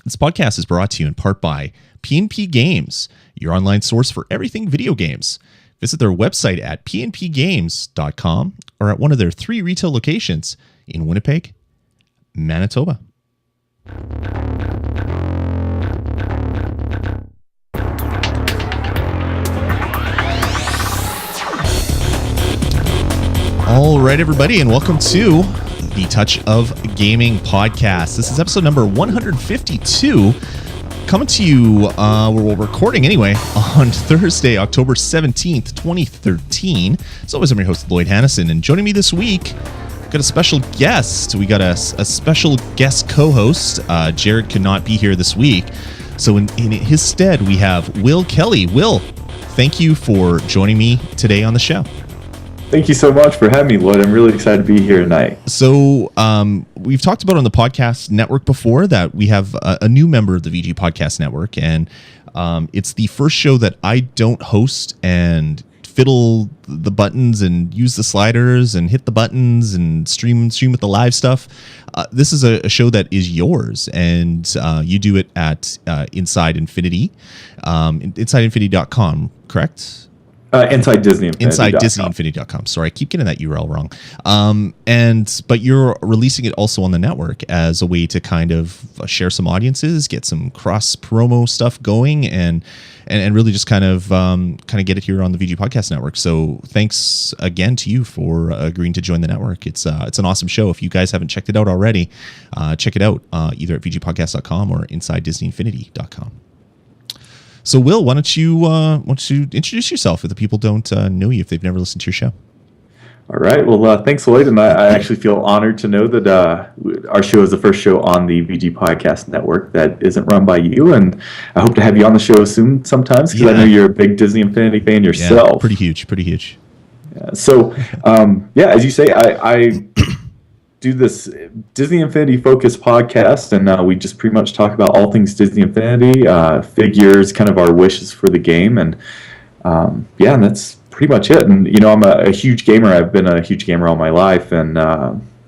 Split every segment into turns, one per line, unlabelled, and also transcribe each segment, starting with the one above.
This podcast is brought to you in part by P&P Games, your online source for everything video games. Visit their website at pnpgames.com or at one of their 3 retail locations in Winnipeg, Manitoba. All right, everybody, and welcome to the Touch of Gaming podcast. This is episode number 152, coming to you, we're recording anyway, on Thursday, October 17th, 2013. As always, I'm your host, Lloyd Hannison, and joining me this week, got a special guest. We got a special guest co-host. Jared could not be here this week, so in his stead, we have Will Kelley. Will, thank you for joining me today on the show.
Thank you so much for having me, Lloyd. I'm really excited to be here tonight.
So we've talked about on the podcast network before that we have a new member of the VG Podcast Network, and it's the first show that I don't host and fiddle the buttons and use the sliders and hit the buttons and stream with the live stuff. This is a show that is yours, and you do it at Inside Infinity, InsideInfinity.com, correct?
Inside DisneyInfinity.com.
Sorry, I keep getting that URL wrong. But you're releasing it also on the network as a way to kind of share some audiences, get some cross promo stuff going, and really just kind of get it here on the VG Podcast Network. So thanks again to you for agreeing to join the network. It's an awesome show. If you guys haven't checked it out already, check it out either at VGPodcast.com or InsideDisneyInfinity.com. So, Will, why don't you introduce yourself if the people don't know you, if they've never listened to your show?
All right. Well, thanks, Lloyd. And I actually feel honored to know that our show is the first show on the VG Podcast Network that isn't run by you. And I hope to have you on the show soon sometimes, because I know you're a big Disney Infinity fan yourself.
Yeah, pretty huge.
Yeah, so, as you say, I do this Disney Infinity focused podcast, and we just pretty much talk about all things Disney Infinity, figures, kind of our wishes for the game, and and that's pretty much it. And I'm a huge gamer. I've been a huge gamer all my life, and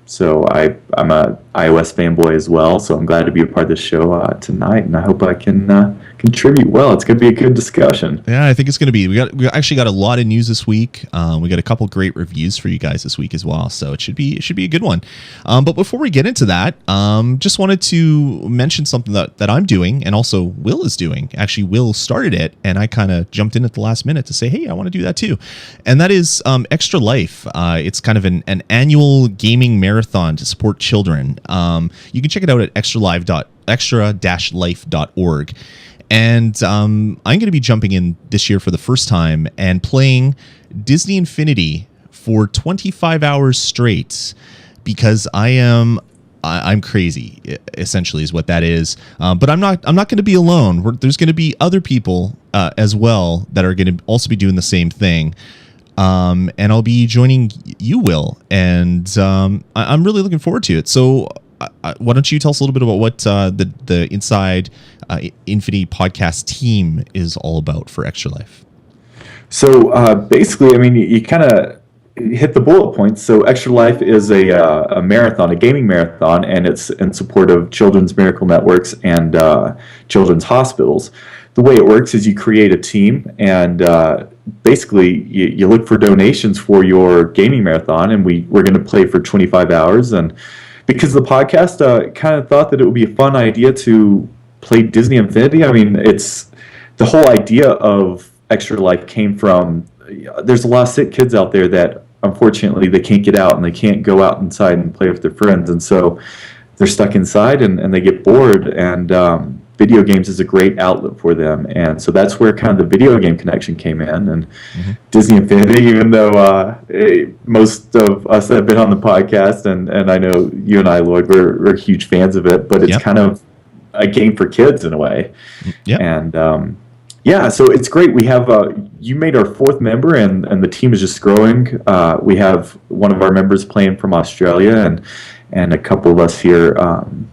so I'm a iOS fanboy as well. So I'm glad to be a part of this show tonight, and I hope I can contribute well. It's going to be a good discussion.
Yeah, I think it's going to be. We actually got a lot of news this week. We got a couple great reviews for you guys this week as well. So it should be a good one. But before we get into that, just wanted to mention something that I'm doing, and also Will is doing. Actually, Will started it, and I kind of jumped in at the last minute to say, hey, I want to do that too. And that is Extra Life. It's kind of an annual gaming marathon to support children. You can check it out at extra-life.org. And I'm going to be jumping in this year for the first time and playing Disney Infinity for 25 hours straight, because I'm crazy, essentially is what that is. But I'm not going to be alone. There's going to be other people as well that are going to also be doing the same thing. And I'll be joining you, Will, and I'm really looking forward to it. So why don't you tell us a little bit about what the Inside Infinity podcast team is all about for Extra Life?
So basically, I mean, you kind of hit the bullet points. So Extra Life is a marathon, a gaming marathon, and it's in support of Children's Miracle Networks and children's hospitals. The way it works is you create a team, and basically you look for donations for your gaming marathon, and we're going to play for 25 hours. And because the podcast kind of thought that it would be a fun idea to play Disney Infinity. I mean, it's the whole idea of Extra Life came from, there's a lot of sick kids out there that unfortunately they can't get out and they can't go out inside and play with their friends, and so they're stuck inside and they get bored, and video games is a great outlet for them. And so that's where kind of the video game connection came in. And Disney Infinity, even though most of us that have been on the podcast, and I know you and I, Lloyd, we're huge fans of it, but it's kind of a game for kids in a way. And so it's great. We have you made our 4th member, and the team is just growing. We have one of our members playing from Australia, and a couple of us here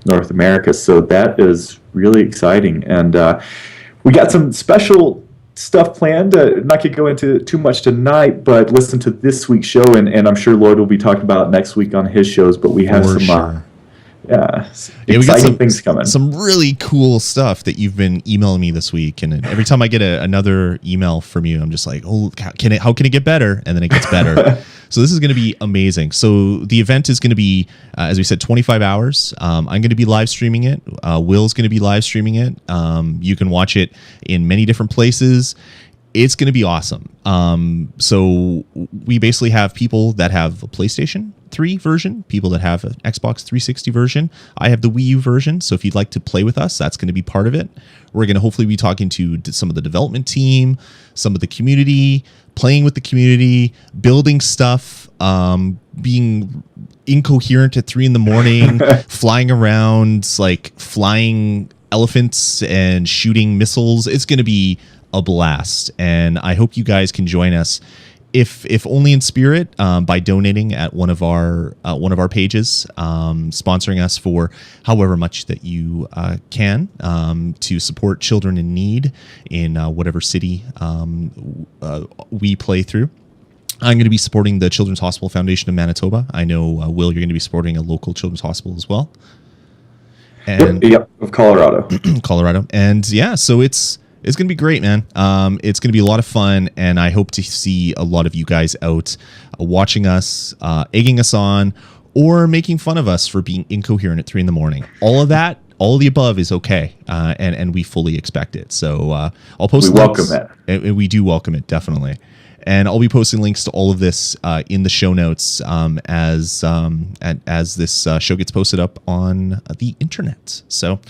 North America. So that is really exciting. And we got some special stuff planned. Not going to go into too much tonight, but listen to this week's show, and I'm sure Lloyd will be talking about it next week on his shows. But we have Yeah,
Yeah, we got
exciting things coming.
some really cool stuff that you've been emailing me this week, and every time I get another email from you, I'm just like, oh, how can it get better? And then it gets better. So this is going to be amazing. So the event is going to be, as we said, 25 hours. I'm going to be live streaming it. Will's going to be live streaming it. You can watch it in many different places. It's going to be awesome. So we basically have people that have a PlayStation 3 version, people that have an Xbox 360 version. I have the Wii U version. So if you'd like to play with us, that's going to be part of it. We're going to hopefully be talking to some of the development team, some of the community, playing with the community, building stuff, being incoherent at 3 a.m, flying around, like flying elephants and shooting missiles. It's going to be a blast, and I hope you guys can join us, if only in spirit, by donating at one of our pages, sponsoring us for however much that you can, to support children in need in whatever city we play through. I'm going to be supporting the Children's Hospital Foundation of Manitoba. I know, Will, you're going to be supporting a local children's hospital as well. And
yep, of Colorado.
Colorado. And yeah, so it's going to be great, man. It's going to be a lot of fun, and I hope to see a lot of you guys out watching us, egging us on, or making fun of us for being incoherent at 3 a.m. All of that, all of the above is okay, and we fully expect it. So I'll post
We
links.
welcome it.
And we do welcome it, definitely. And I'll be posting links to all of this in the show notes as this show gets posted up on the internet. So,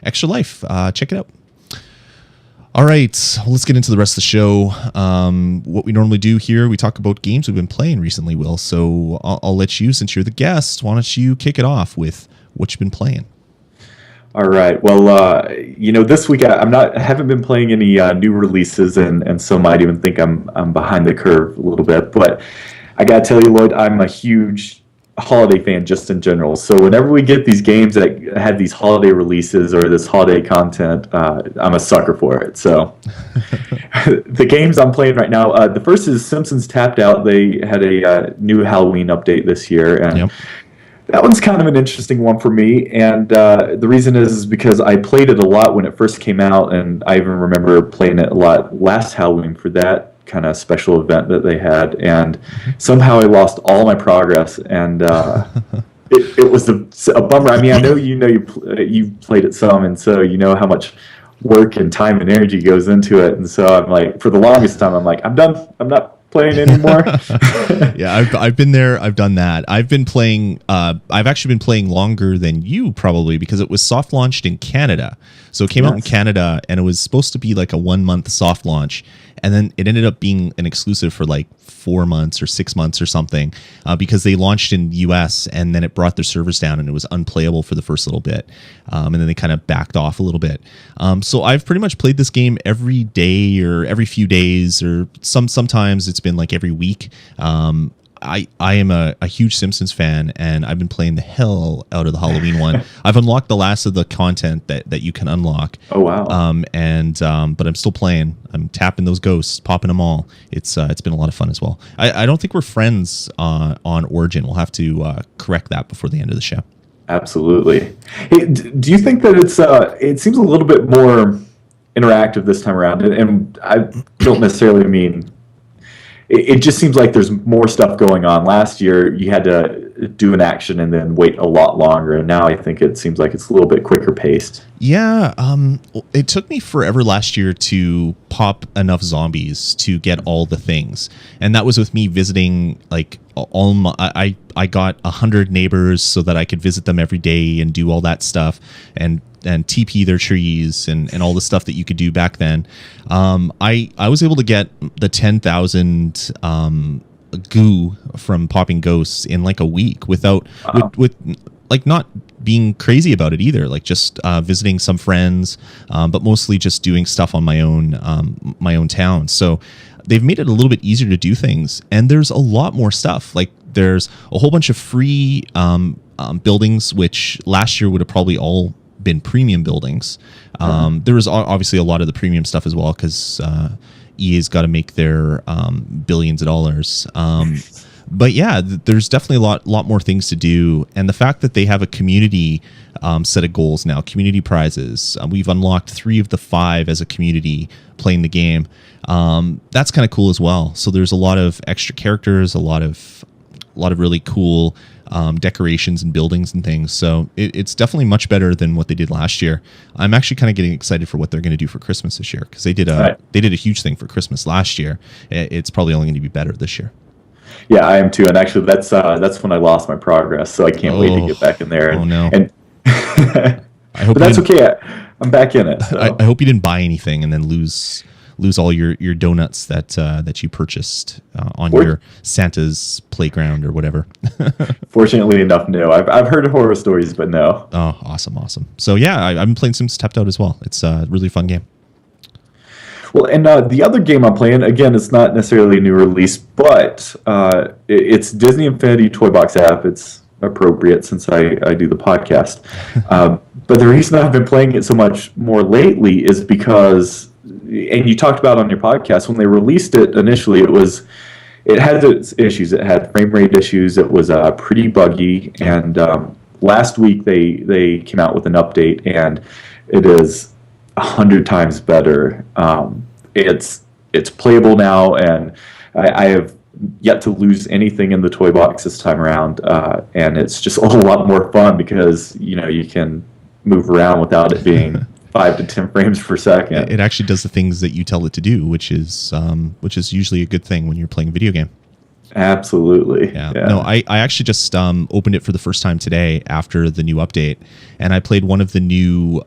Extra Life, check it out. All right, let's get into the rest of the show. What we normally do here, we talk about games we've been playing recently, Will. So I'll let you, since you're the guest, why don't you kick it off with what you've been playing?
All right. Well, this week I haven't been playing any new releases, and some might even think I'm behind the curve a little bit. But I gotta tell you, Lloyd, I'm a huge holiday fan just in general. So whenever we get these games that have these holiday releases or this holiday content, I'm a sucker for it. So the games I'm playing right now, the first is Simpsons Tapped Out. They had a new Halloween update this year, and
Yep.
that one's kind of an interesting one for me, and the reason is because I played it a lot when it first came out, and I even remember playing it a lot last Halloween for that kind of special event that they had, and somehow I lost all my progress, and it was a bummer. I mean, I know you played it some, and so you know how much work and time and energy goes into it, and so I'm like, for the longest time, I'm like, I'm done. I'm not playing anymore.
Yeah, I've been there. I've done that. I've been playing. I've actually been playing longer than you probably, because it was soft launched in Canada. So it came out in Canada, and it was supposed to be like a 1-month soft launch, and then it ended up being an exclusive for like 4 months or 6 months or something, because they launched in the US, and then it brought their servers down, and it was unplayable for the first little bit, and then they kind of backed off a little bit. So I've pretty much played this game every day or every few days, or sometimes it's been like every week. I am a huge Simpsons fan, and I've been playing the hell out of the Halloween one. I've unlocked the last of the content that you can unlock.
Oh wow!
But I'm still playing. I'm tapping those ghosts, popping them all. It's been a lot of fun as well. I don't think we're friends on Origin. We'll have to correct that before the end of the show.
Absolutely. Hey, do you think that it seems a little bit more interactive this time around? And I don't necessarily mean. It just seems like there's more stuff going on. Last year, you had to do an action and then wait a lot longer, and now I think it seems like it's a little bit quicker paced.
Yeah, it took me forever last year to pop enough zombies to get all the things, and that was with me visiting like all my. I got 100 neighbors so that I could visit them every day and do all that stuff, and TP their trees and all the stuff that you could do back then. I was able to get the 10,000 goo from popping ghosts in like a week without with like not being crazy about it either, like just visiting some friends, but mostly just doing stuff on my own town. So they've made it a little bit easier to do things, and there's a lot more stuff. Like there's a whole bunch of free buildings, which last year would have probably all been premium buildings. There was obviously a lot of the premium stuff as well, because EA's got to make their billions of dollars. But yeah, there's definitely a lot more things to do, and the fact that they have a community set of goals now, community prizes. We've unlocked 3 of the 5 as a community playing the game. That's kind of cool as well. So there's a lot of extra characters, a lot of really cool decorations and buildings and things. So it's definitely much better than what they did last year. I'm actually kind of getting excited for what they're going to do for Christmas this year, because they did a huge thing for Christmas last year. It's probably only going to be better this year.
Yeah, I am too, and actually, that's when I lost my progress. So I can't wait to get back in there.
Oh no!
And
I hope
but that's okay. I'm back in it. So.
I hope you didn't buy anything and then lose all your donuts that you purchased on your Santa's playground or whatever.
Fortunately enough, no. I've heard horror stories, but no.
Oh, awesome. So yeah, I've been playing some Stepped Out as well. It's a really fun game.
Well, and the other game I'm playing, again, it's not necessarily a new release, but it's Disney Infinity Toy Box app. It's appropriate since I do the podcast. But the reason I've been playing it so much more lately is because, and you talked about on your podcast, when they released it initially, it had its issues. It had frame rate issues. It was pretty buggy. And last week they came out with an update, and it is 100 times better. It's playable now, and I have yet to lose anything in the toy box this time around. And it's just a lot more fun because you can move around without it being 5 to 10 frames per second.
It actually does the things that you tell it to do, which is usually a good thing when you're playing a video game.
Absolutely.
Yeah. No, I actually just opened it for the first time today after the new update, and I played one of the new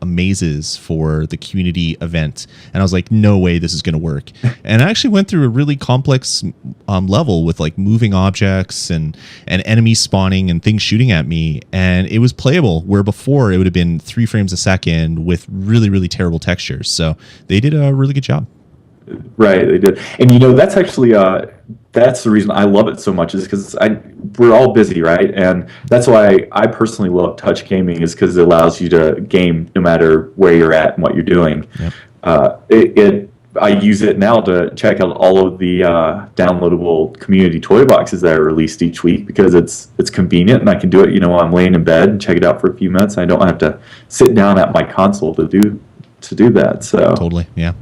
mazes for the community event, and I was like, no way this is going to work. And I actually went through a really complex level with like moving objects and enemies spawning and things shooting at me, and it was playable, where before it would have been 3 frames a second with really, really terrible textures. So they did a really good job.
Right, they did. And that's actually that's the reason I love it so much, is because we're all busy, right? And that's why I personally love touch gaming, is because it allows you to game no matter where you're at and what you're doing. Yep. I use it now to check out all of the downloadable community toy boxes that are released each week, because it's convenient, and I can do it while I'm laying in bed and check it out for a few minutes. I don't have to sit down at my console to do that. So
totally, yeah.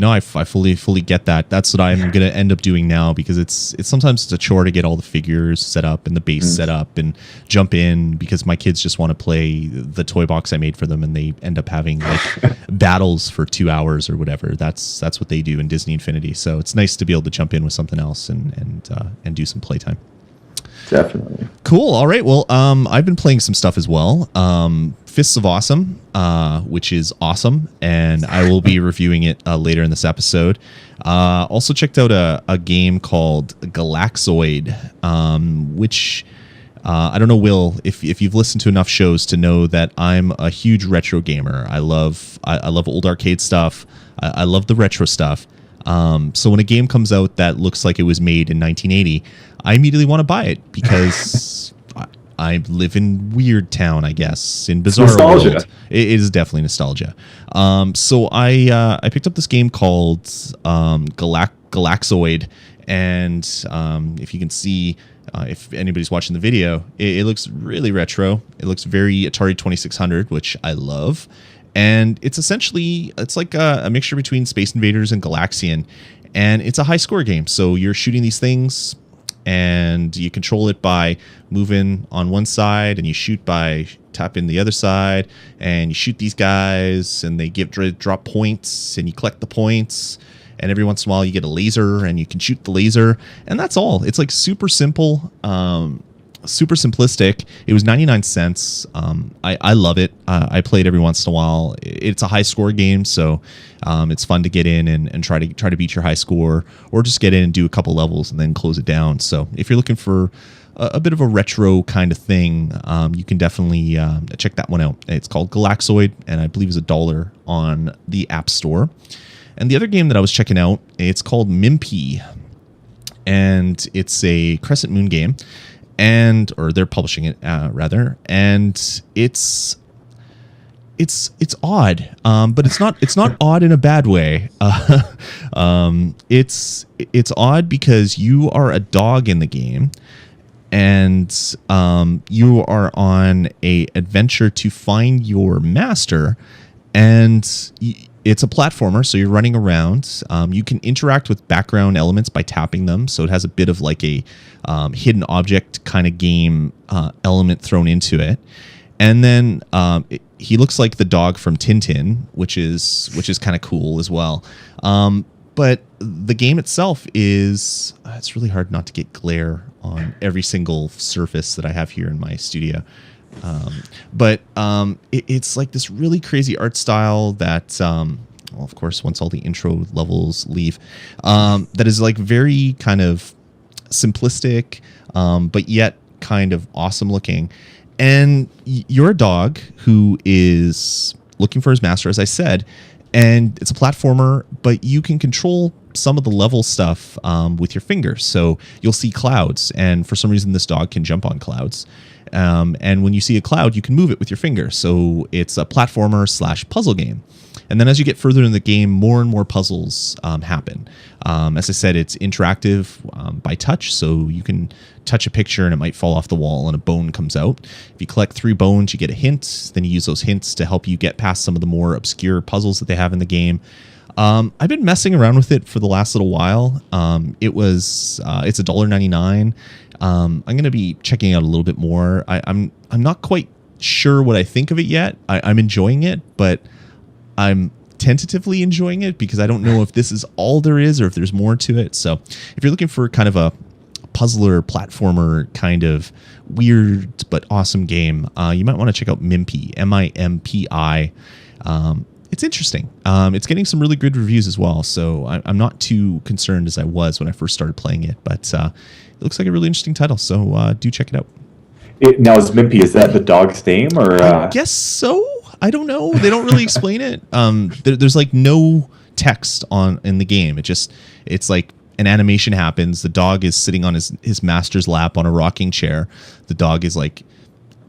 No, I fully get that. That's what I'm going to end up doing now, because it's sometimes it's a chore to get all the figures set up and the base set up and jump in, because my kids just want to play the toy box I made for them, and they end up having like battles for 2 hours or whatever. That's what they do in Disney Infinity. So it's nice to be able to jump in with something else and do some playtime.
Definitely.
Cool. All right. Well, I've been playing some stuff as well. Fists of Awesome, which is awesome, and I will be reviewing it later in this episode. Also checked out a game called Galaxoid, which I don't know, Will, if you've listened to enough shows to know that I'm a huge retro gamer. I love old arcade stuff. I love the retro stuff. So when a game comes out that looks like it was made in 1980, I immediately want to buy it, because I live in Weird Town, I guess, in Bizarre
nostalgia.
World. It is definitely nostalgia. So I picked up this game called Galaxoid, and if you can see, if anybody's watching the video, it looks really retro. It looks very Atari 2600, which I love. And it's like a mixture between Space Invaders and Galaxian, and it's a high score game. So you're shooting these things, and you control it by moving on one side, and you shoot by tapping the other side, and you shoot these guys, and they drop points, and you collect the points, and every once in a while you get a laser, and you can shoot the laser, and that's all. It's like super simple, super simplistic. It was 99 cents. I love it. I play it every once in a while. It's a high score game, so it's fun to get in and try to beat your high score, or just get in and do a couple levels and then close it down. So if you're looking for a bit of a retro kind of thing, you can definitely check that one out. It's called Galaxoid, and I believe it's $1 on the App Store. And the other game that I was checking out, it's called Mimpy, and it's a Crescent Moon game. Or they're publishing it, rather. And it's it's odd, but it's not odd in a bad way. It's odd because you are a dog in the game, and you are on a adventure to find your master, and it's a platformer, so you're running around. You can interact with background elements by tapping them, so it has a bit of like a hidden object kind of game element thrown into it. And then he looks like the dog from Tintin, which is kind of cool as well. But the game itself is it's really hard not to get glare on every single surface that I have here in my studio. But it's like this really crazy art style that, well, of course, once all the intro levels leave, that is like very kind of simplistic, but yet kind of awesome looking. And you're a dog who is looking for his master, as I said, and it's a platformer, but you can control some of the level stuff with your fingers. So you'll see clouds, and for some reason this dog can jump on clouds. And when you see a cloud, you can move it with your finger. So it's a platformer / puzzle game. And then as you get further in the game, more and more puzzles happen. As I said, it's interactive by touch, so you can touch a picture and it might fall off the wall and a bone comes out. If you collect 3 bones, you get a hint. Then you use those hints to help you get past some of the more obscure puzzles that they have in the game. I've been messing around with it for the last little while. It's $1.99. I'm going to be checking out a little bit more. I'm not quite sure what I think of it yet. I'm enjoying it, but I'm tentatively enjoying it because I don't know if this is all there is or if there's more to it. So if you're looking for kind of a puzzler platformer kind of weird but awesome game, you might want to check out Mimpi, Mimpi. It's interesting. It's getting some really good reviews as well, so I'm not too concerned as I was when I first started playing it, but it looks like a really interesting title, so do check it out.
Now, is Mimpi, is that the dog's name? Or
I guess so. I don't know. They don't really explain it. There's like no text in the game. It's like an animation happens. The dog is sitting on his master's lap on a rocking chair. The dog is like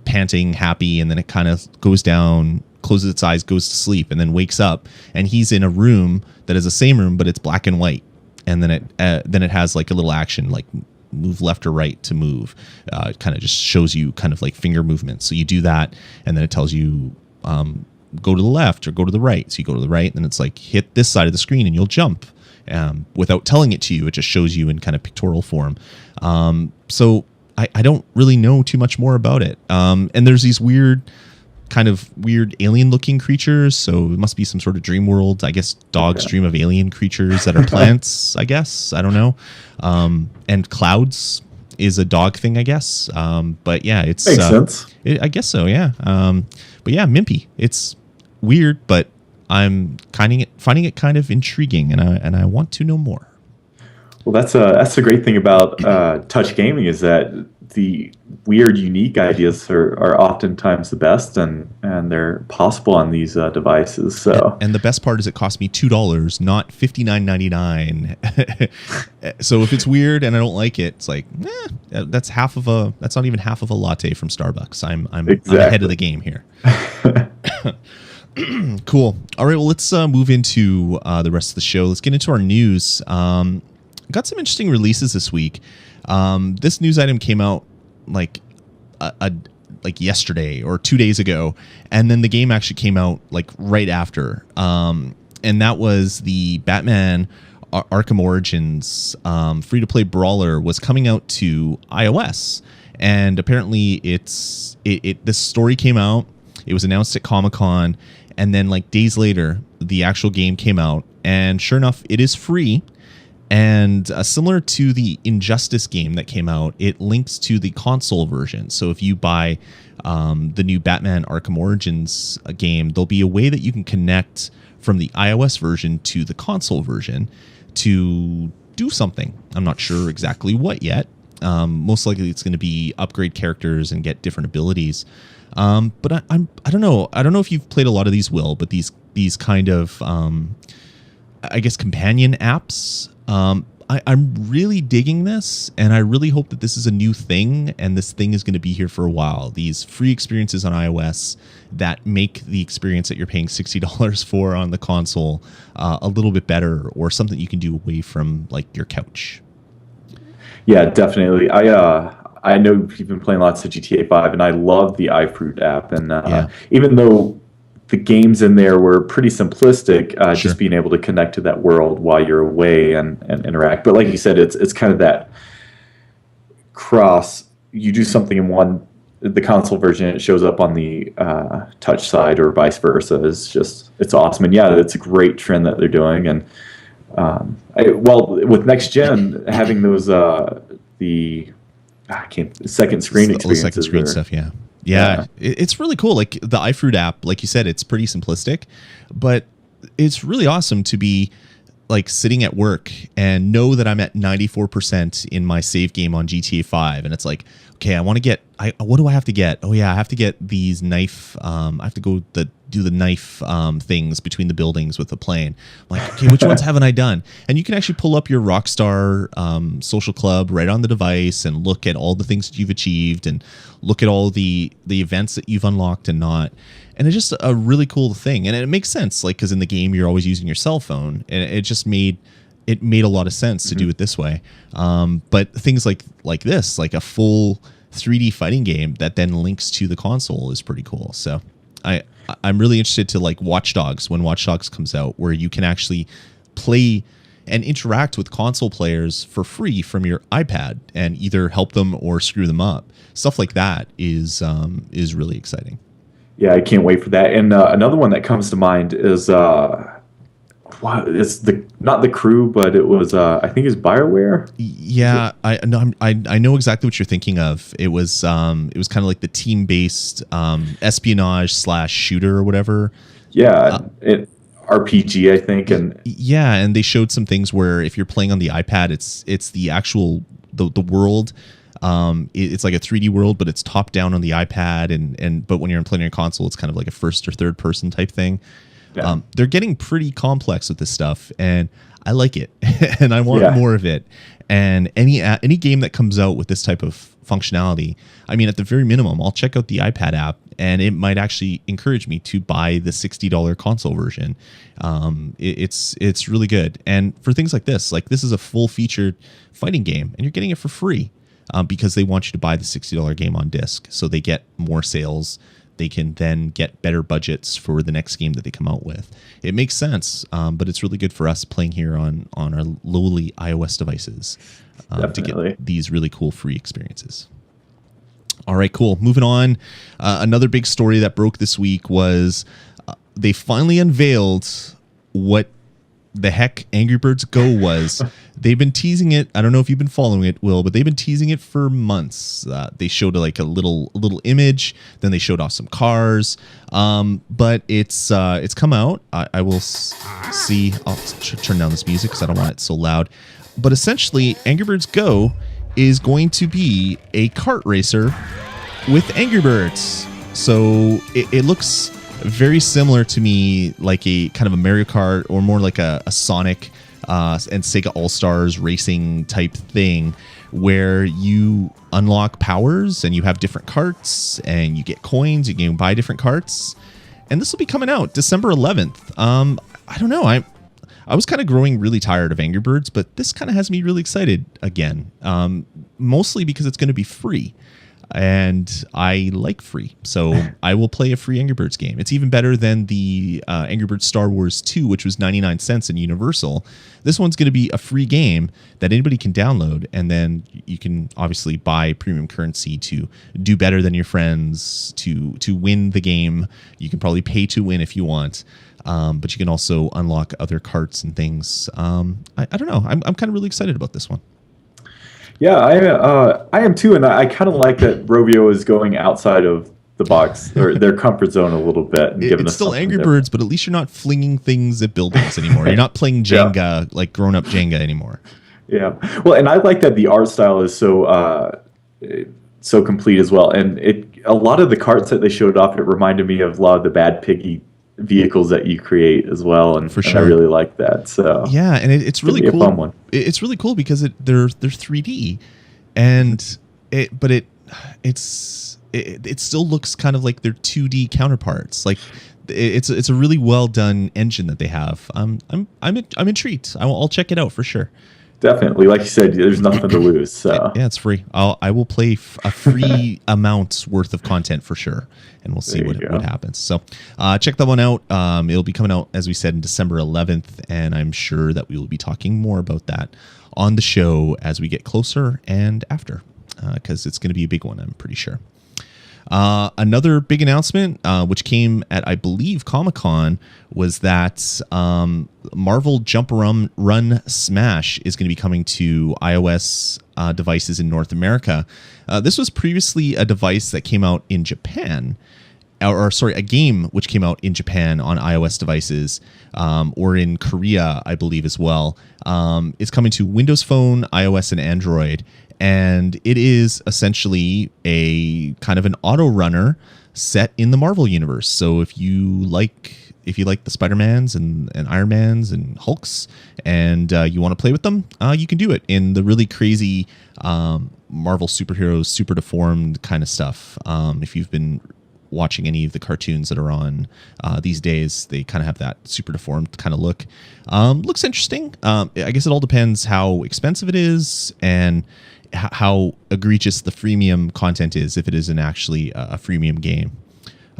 panting, happy, and then it kind of goes down, closes its eyes, goes to sleep, and then wakes up. And he's in a room that is the same room, but it's black and white. And then it has like a little action, like move left or right to move. It kind of just shows you kind of like finger movements. So you do that, and then it tells you go to the left or go to the right. So you go to the right, and then it's like hit this side of the screen and you'll jump. Without telling it to you, it just shows you in kind of pictorial form. So I don't really know too much more about it. And there's these weird alien looking creatures. So it must be some sort of dream world. I guess dogs dream of alien creatures that are plants, I guess. I don't know. And clouds is a dog thing, I guess. But yeah, it's
makes sense.
I guess so, yeah. But yeah, Mimpi. It's weird, but I'm finding it kind of intriguing, and I want to know more.
Well, that's the great thing about touch gaming is that the weird, unique ideas are oftentimes the best, and they're possible on these devices. So,
and the best part is it cost me $2, not $59.99. So if it's weird and I don't like it, it's like that's not even half of a latte from Starbucks. I'm ahead of the game here. Cool. All right. Well, let's move into the rest of the show. Let's get into our news. Got some interesting releases this week. This news item came out like yesterday or 2 days ago, and then the game actually came out like right after. And that was the Batman Arkham Origins free-to-play brawler was coming out to iOS, and apparently this story came out. It was announced at Comic-Con, and then like days later, the actual game came out, and sure enough, it is free. And similar to the Injustice game that came out, it links to the console version. So if you buy the new Batman Arkham Origins game, there'll be a way that you can connect from the iOS version to the console version to do something. I'm not sure exactly what yet. Most likely it's going to be upgrade characters and get different abilities. But I don't know. I don't know if you've played a lot of these, Will, but these kind of, I guess, companion apps. I'm really digging this, and I really hope that this is a new thing, and this thing is going to be here for a while. These free experiences on iOS that make the experience that you're paying $60 for on the console a little bit better, or something you can do away from like your couch.
Yeah, definitely. I know you've been playing lots of GTA 5, and I love the iFruit app. And even though the games in there were pretty simplistic,
Sure.
just being able to connect to that world while you're away and interact. But like you said, it's kind of that cross. You do something in the console version, it shows up on the touch side, or vice versa. It's awesome. And yeah, it's a great trend that they're doing. And with next gen having those second screen experiences.
Second screen stuff, yeah. It's really cool. Like the iFruit app, like you said, it's pretty simplistic, but it's really awesome to be like sitting at work and know that I'm at 94% in my save game on GTA 5, and it's like, okay, I want to get. What do I have to get? Oh yeah, I have to get these knife. I have to go do the knife things between the buildings with the plane. I'm like, okay, which ones haven't I done? And you can actually pull up your Rockstar social club right on the device and look at all the things that you've achieved and look at all the events that you've unlocked and not. And it's just a really cool thing, and it makes sense, like because in the game you're always using your cell phone, and it just made a lot of sense to do it this way. But things like this, like a full 3D fighting game that then links to the console, is pretty cool. So I'm really interested to like Watch Dogs, when Watch Dogs comes out, where you can actually play and interact with console players for free from your iPad and either help them or screw them up. Stuff like that is really exciting.
Yeah, I can't wait for that. And another one that comes to mind is it's not the Crew, but it was I think it's BioWare.
Yeah, I know exactly what you're thinking of. It was kind of like the team based espionage / shooter or whatever.
Yeah, RPG, I think. And
yeah, and they showed some things where if you're playing on the iPad, it's the actual the world. It's like a 3D world, but it's top down on the iPad, but when you're playing on your console, it's kind of like a first or third person type thing. Yeah. They're getting pretty complex with this stuff, and I like it, and I want more of it. And any game that comes out with this type of functionality, I mean, at the very minimum, I'll check out the iPad app, and it might actually encourage me to buy the $60 console version. It's really good, and for things like this is a full featured fighting game, and you're getting it for free. Because they want you to buy the $60 game on disc, so they get more sales. They can then get better budgets for the next game that they come out with. It makes sense, but it's really good for us playing here on our lowly iOS devices to get these really cool free experiences. All right, cool. Moving on. Another big story that broke this week was they finally unveiled what the heck Angry Birds Go was. They've been teasing it. I don't know if you've been following it, Will, but they've been teasing it for months. They showed like a little image, then they showed off some cars. But it's come out. I will see. I'll turn down this music because I don't want it so loud. But essentially, Angry Birds Go is going to be a kart racer with Angry Birds. So it looks very similar to me, like a kind of a Mario Kart, or more like a Sonic and Sega All-Stars racing type thing, where you unlock powers and you have different carts and you get coins, you can buy different carts. And this will be coming out December 11th. I don't know. I was kind of growing really tired of Angry Birds, but this kind of has me really excited again, mostly because it's going to be free. And I like free, so I will play a free Angry Birds game. It's even better than the Angry Birds Star Wars 2, which was 99 cents in Universal. This one's going to be a free game that anybody can download, and then you can obviously buy premium currency to do better than your friends, to win the game. You can probably pay to win if you want, but you can also unlock other carts and things. I don't know. I'm kind of really excited about this one.
Yeah, I am too, and I kind of like that Rovio is going outside of the box or their comfort zone a little bit. And giving
it's
us
still Angry Birds, but at least you're not flinging things at buildings anymore. You're not playing Jenga, like grown-up Jenga anymore. Yeah,
well, and I like that the art style is so complete as well. And a lot of the carts that they showed off, it reminded me of a lot of the Bad Piggy vehicles that you create as well, and,
For
and I
sure.
really like that. So
Yeah, and it's
it'll
really
be a
cool.
fun one.
It's really cool because they're 3D, and it still looks kind of like their 2D counterparts. Like it's a really well done engine that they have. I'm intrigued. I'll check it out for sure.
Definitely, like you said, there's nothing to lose. So
Yeah, it's free. I will play a free amount worth of content for sure, and we'll see
There you
what
go.
happens. So check that one out. It'll be coming out, as we said, in December 11th, and I'm sure that we will be talking more about that on the show as we get closer and after, because it's going to be a big one, I'm pretty sure. Another big announcement, which came at, I believe, Comic-Con, was that Marvel Jump Run Smash is going to be coming to iOS devices in North America. This was previously a device that came out in Japan, or sorry, a game which came out in Japan on iOS devices, or in Korea, I believe, as well. It's coming to Windows Phone, iOS, and Android. And it is essentially a kind of an auto runner set in the Marvel universe. So if you like the Spider-Mans and Iron Mans and Hulks, and you want to play with them, you can do it in the really crazy Marvel superheroes, super deformed kind of stuff. If you've been watching any of the cartoons that are on these days, they kind of have that super deformed kind of look. Looks interesting. I guess it all depends how expensive it is and how egregious the freemium content is, if it isn't actually a freemium game.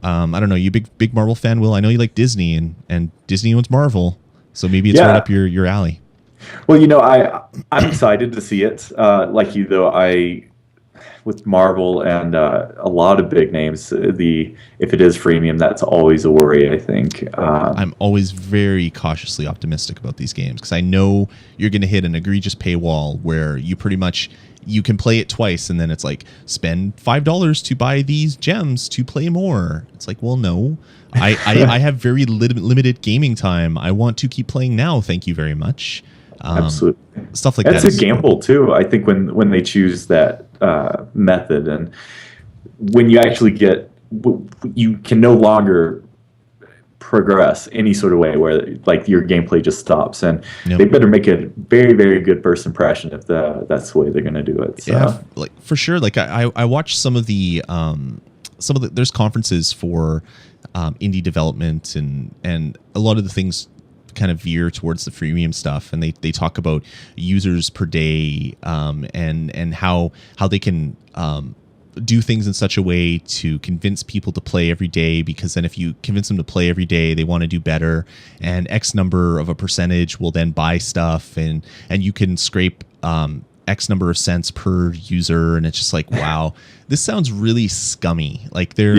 I don't know. You big Marvel fan, Will? I know you like Disney, and Disney owns Marvel, so maybe it's right up your alley.
Well, I'm excited to see it. Like you, though, with Marvel and a lot of big names, if it is freemium, that's always a worry, I think.
I'm always very cautiously optimistic about these games because I know you're going to hit an egregious paywall where you can play it twice, and then it's like, spend $5 to buy these gems to play more. It's like, well, no, I have very limited gaming time. I want to keep playing now. Thank you very much.
Absolutely.
Stuff like
That's
that.
a gamble too, I think, when they choose that method, and when you actually you can no longer progress any sort of way where like your gameplay just stops, and they better make a very, very good first impression if that's the way they're going to do it. So.
Yeah, like for sure. Like I watched some of the there's conferences for indie development, and a lot of the things kind of veer towards the freemium stuff, and they talk about users per day, and how they can do things in such a way to convince people to play every day, because then if you convince them to play every day, they want to do better, and X number of a percentage will then buy stuff, and you can scrape X number of cents per user, and it's just like, wow, this sounds really scummy. Like they're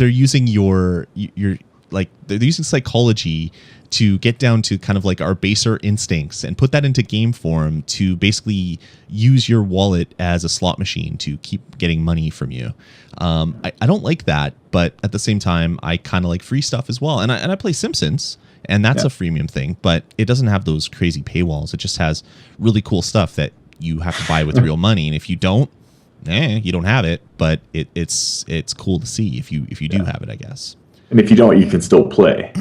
using they're using psychology to get down to kind of like our baser instincts and put that into game form to basically use your wallet as a slot machine to keep getting money from you. I don't like that, but at the same time, I kind of like free stuff as well. And I play Simpsons, and that's a freemium thing, but it doesn't have those crazy paywalls. It just has really cool stuff that you have to buy with real money. And if you don't, you don't have it, but it's cool to see if you do have it, I guess.
And if you don't, you can still play.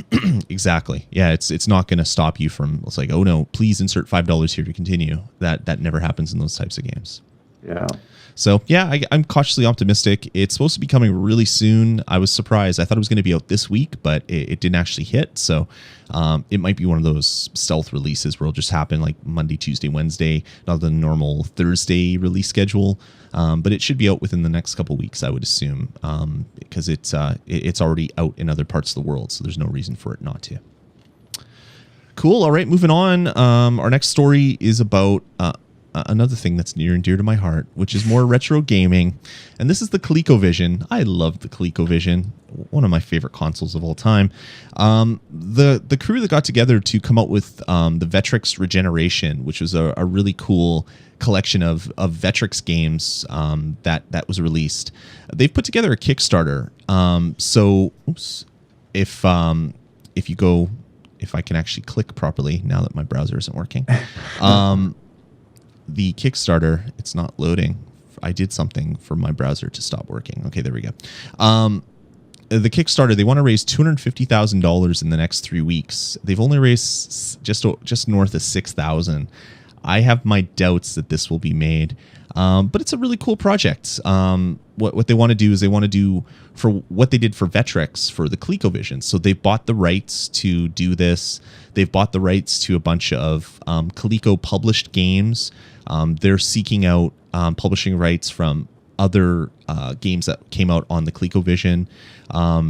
Exactly. Yeah, it's not going to stop you from, it's like, oh no, please insert $5 here to continue. That never happens in those types of games.
Yeah.
So yeah, I'm cautiously optimistic. It's supposed to be coming really soon. I was surprised. I thought it was going to be out this week, but it didn't actually hit. So it might be one of those stealth releases where it'll just happen like Monday, Tuesday, Wednesday, not the normal Thursday release schedule. But it should be out within the next couple of weeks, I would assume, because it's already out in other parts of the world. So there's no reason for it not to. Cool. All right, moving on. Our next story is about another thing that's near and dear to my heart, which is more retro gaming. And this is the ColecoVision. I love the ColecoVision, one of my favorite consoles of all time. The crew that got together to come out with the Vectrex Regeneration, which was a really cool collection of Vectrex games that was released. They've put together a Kickstarter. If I can actually click properly now that my browser isn't working. The Kickstarter, it's not loading. I did something for my browser to stop working. Okay, there we go. the Kickstarter, they want to raise $250,000 in the next 3 weeks. They've only raised just north of 6,000. I have my doubts that this will be made, but it's a really cool project. What they want to do is they want to do for what they did for Vectrex for the ColecoVision. So they've bought the rights to do this. They've bought the rights to a bunch of Coleco published games. They're seeking out publishing rights from other games that came out on the ColecoVision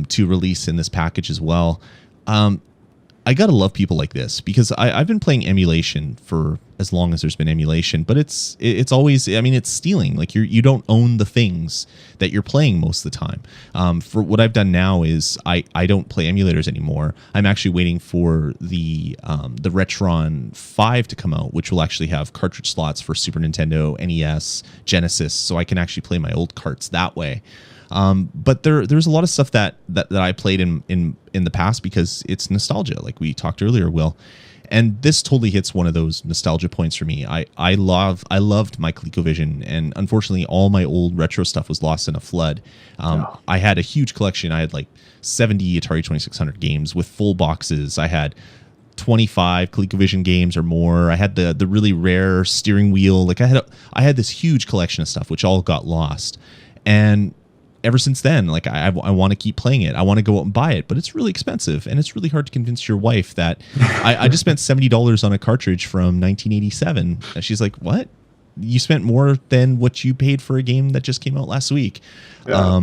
to release in this package as well. I gotta love people like this because I've been playing emulation for as long as there's been emulation, but it's always, I mean, it's stealing. Like you don't own the things that you're playing most of the time. For what I've done now is I don't play emulators anymore. I'm actually waiting for the Retron 5 to come out, which will actually have cartridge slots for Super Nintendo, NES, Genesis, so I can actually play my old carts that way. But there's a lot of stuff that I played in the past because it's nostalgia, like we talked earlier, Will. And this totally hits one of those nostalgia points for me. I loved my ColecoVision, and unfortunately, all my old retro stuff was lost in a flood. I had a huge collection. I had like 70 Atari 2600 games with full boxes. I had 25 ColecoVision games or more. I had the really rare steering wheel. Like I had this huge collection of stuff, which all got lost. And ever since then, like I want to keep playing it. I want to go out and buy it, but it's really expensive, and it's really hard to convince your wife that I just spent $70 on a cartridge from 1987. And she's like, "What? You spent more than what you paid for a game that just came out last week?" Yeah.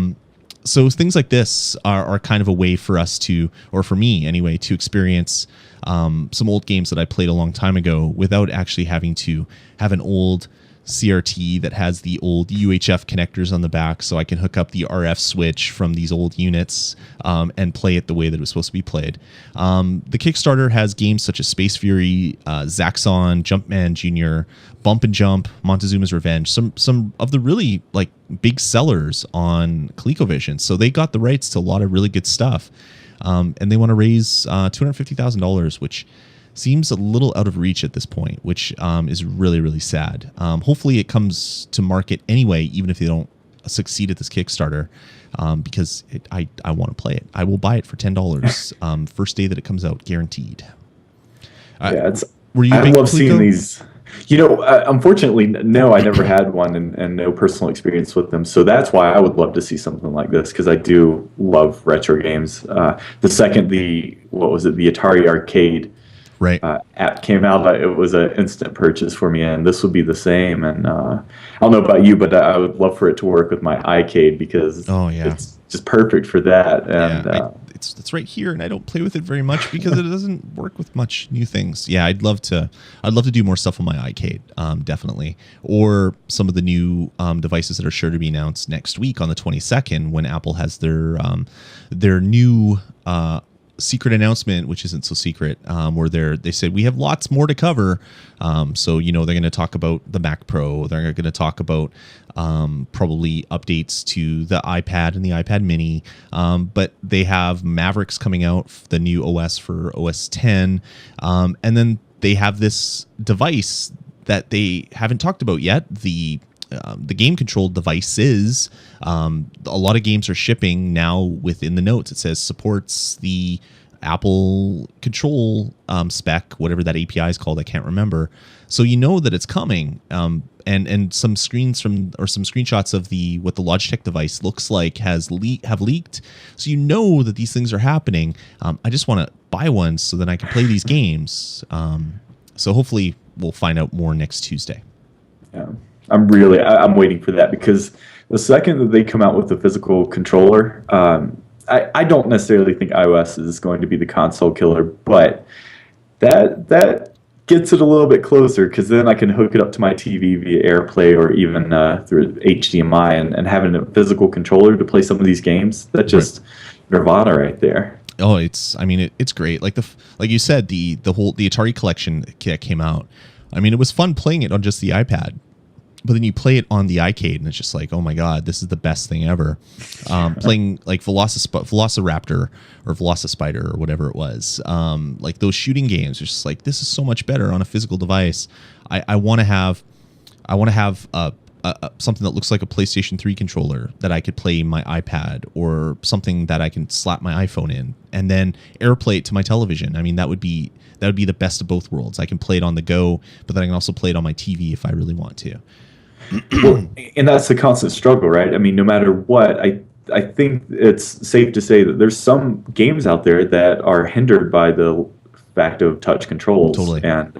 So things like this are kind of a way for us to, or for me anyway, to experience some old games that I played a long time ago without actually having to have an old CRT that has the old UHF connectors on the back, so I can hook up the RF switch from these old units and play it the way that it was supposed to be played. The Kickstarter has games such as Space Fury, Zaxxon, Jumpman Jr., Bump and Jump, Montezuma's Revenge, some of the really like big sellers on ColecoVision. So they got the rights to a lot of really good stuff, and they want to raise $250,000, which seems a little out of reach at this point, which is really, really sad. Hopefully it comes to market anyway, even if they don't succeed at this Kickstarter, because I want to play it. I will buy it for $10 first day that it comes out, guaranteed.
Yeah,
were you
I love seeing these. You know, unfortunately, no, I never had one and no personal experience with them. So that's why I would love to see something like this, because I do love retro games. The second the Atari Arcade app came out, it was an instant purchase for me, and this would be the same. And I don't know about you, but I would love for it to work with my iCade because it's just perfect for that. And
it's right here, and I don't play with it very much because it doesn't work with much new things. Yeah, I'd love to do more stuff on my iCade, definitely, or some of the new devices that are sure to be announced next week on the 22nd when Apple has their new secret announcement, which isn't so secret, where they said we have lots more to cover. So they're going to talk about the Mac Pro. They're going to talk about probably updates to the iPad and the iPad Mini. But they have Mavericks coming out, the new OS for OS 10, and then they have this device that they haven't talked about yet. The game controlled devices. A lot of games are shipping now within the notes. It says supports the Apple control spec, whatever that API is called. I can't remember. So you know that it's coming. And some screenshots of what the Logitech device looks like have leaked. So you know that these things are happening. I just want to buy one so that I can play these games. So hopefully we'll find out more next Tuesday.
Yeah. I'm waiting for that, because the second that they come out with the physical controller, I don't necessarily think iOS is going to be the console killer, but that gets it a little bit closer, because then I can hook it up to my TV via AirPlay or even through HDMI, and having a physical controller to play some of these games, that's just nirvana right there.
Oh, it's great. Like you said, the Atari collection that came out. I mean, it was fun playing it on just the iPad. But then you play it on the iCade, and it's just like, oh my god, this is the best thing ever. Playing like Velociraptor or Velocispider or whatever it was, like those shooting games, it's just like, this is so much better on a physical device. I want to have a something that looks like a PlayStation 3 controller that I could play my iPad, or something that I can slap my iPhone in and then AirPlay it to my television. I mean, that would be the best of both worlds. I can play it on the go, but then I can also play it on my TV if I really want to.
Well, and that's the constant struggle, right? I mean, no matter what, I think it's safe to say that there's some games out there that are hindered by the fact of touch controls.
Totally.
And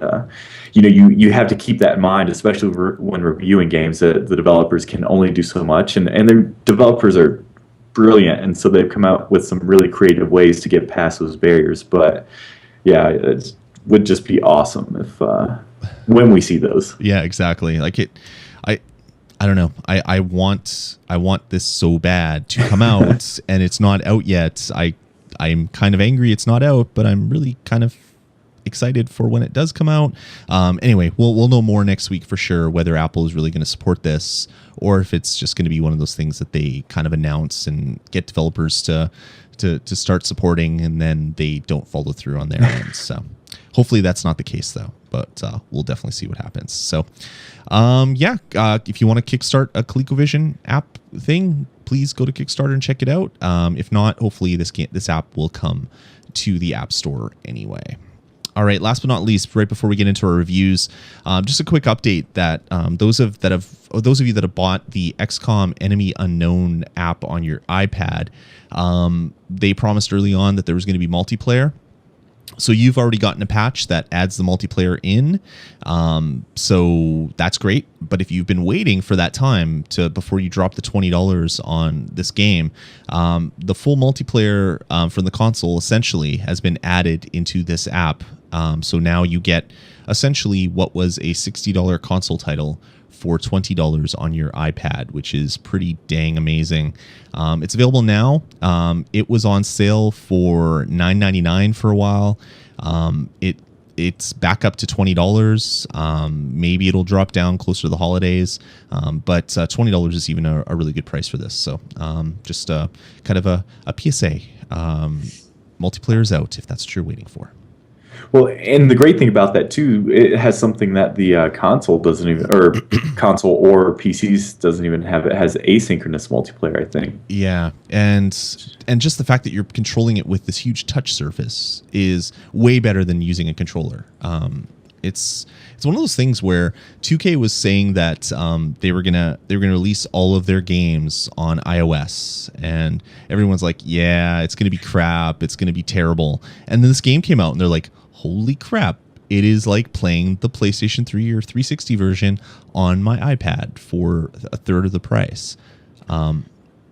you have to keep that in mind, especially when reviewing games, that the developers can only do so much, and their developers are brilliant, and so they've come out with some really creative ways to get past those barriers. But yeah, it would just be awesome if when we see those.
Yeah, exactly. Like I don't know. I want this so bad to come out, and it's not out yet. I'm kind of angry it's not out, but I'm really kind of excited for when it does come out. Anyway, we'll know more next week for sure, whether Apple is really going to support this, or if it's just going to be one of those things that they kind of announce and get developers to start supporting, and then they don't follow through on their end. So hopefully that's not the case, though. But we'll definitely see what happens. So, if you want to kickstart a ColecoVision app thing, please go to Kickstarter and check it out. If not, hopefully this app will come to the App Store anyway. All right, last but not least, right before we get into our reviews, just a quick update that those of you that have bought the XCOM Enemy Unknown app on your iPad, they promised early on that there was going to be multiplayer. So you've already gotten a patch that adds the multiplayer in, so that's great. But if you've been waiting for that time before you drop the $20 on this game, the full multiplayer from the console essentially has been added into this app. So now you get essentially what was a $60 console title for $20 on your iPad, which is pretty dang amazing. It's available now. It was on sale for $9.99 for a while. It's back up to $20. Maybe it'll drop down closer to the holidays, but $20 is even a really good price for this. So just kind of a PSA. Multiplayer is out if that's what you're waiting for.
Well, and the great thing about that too, it has something that the console doesn't even, or console or PCs doesn't even have. It has asynchronous multiplayer, I think.
Yeah, and just the fact that you're controlling it with this huge touch surface is way better than using a controller. It's one of those things where 2K was saying that they were gonna release all of their games on iOS, and everyone's like, yeah, it's gonna be crap, it's gonna be terrible. And then this game came out, and they're like, holy crap, it is like playing the PlayStation 3 or 360 version on my iPad for a third of the price. I